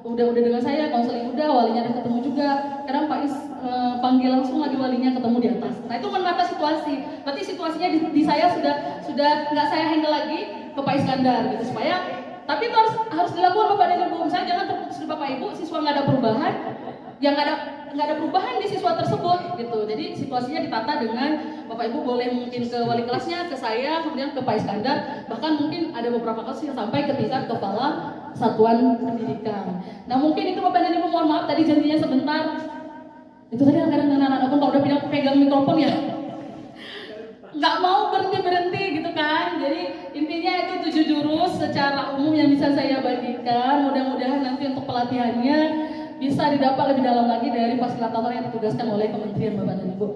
Udah dengan saya, konseling udah, walinya ada ketemu juga. Kadang Pak Is panggil langsung lagi walinya ketemu di atas. Nah itu menata situasi. Berarti situasinya di saya sudah nggak saya handle lagi ke Pak Iskandar gitu, supaya Tapi itu harus dilakukan Bapak dan Ibu. Misalnya jangan terputus di Bapak Ibu, siswa nggak ada perubahan, ya nggak ada perubahan di siswa tersebut gitu. Jadi situasinya ditata dengan Bapak Ibu boleh mungkin ke wali kelasnya, ke saya, kemudian ke Pak Iskandar, bahkan mungkin ada beberapa kasus yang sampai ke tingkat kepala satuan pendidikan. Nah mungkin itu Bapak dan Ibu, mohon maaf tadi janjinya sebentar. Itu tadi kadang-kadang anak-anak pun kalau udah pegang mikrofon ya nggak mau berhenti gitu kan. Jadi intinya itu 7 jurus secara umum yang bisa saya bagikan. Mudah-mudahan nanti untuk pelatihannya bisa didapat lebih dalam lagi dari fasilitator yang ditugaskan oleh Kementerian Bapak dan Ibu.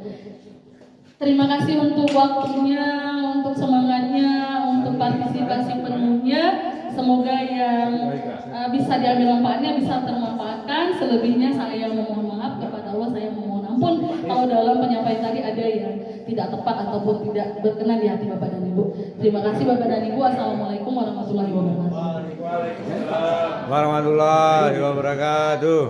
Terima kasih untuk waktunya, untuk semangatnya, untuk partisipasi penuhnya. Semoga yang bisa diambil manfaatnya bisa termanfaatkan. Selebihnya saya memohon maaf kepada Allah, saya memohon ampun kalau dalam penyampaian tadi ada yang tidak tepat ataupun tidak berkenan di hati Bapak dan Ibu. Terima kasih Bapak dan Ibu. Assalamualaikum warahmatullahi wabarakatuh. Warahmatullahi wabarakatuh.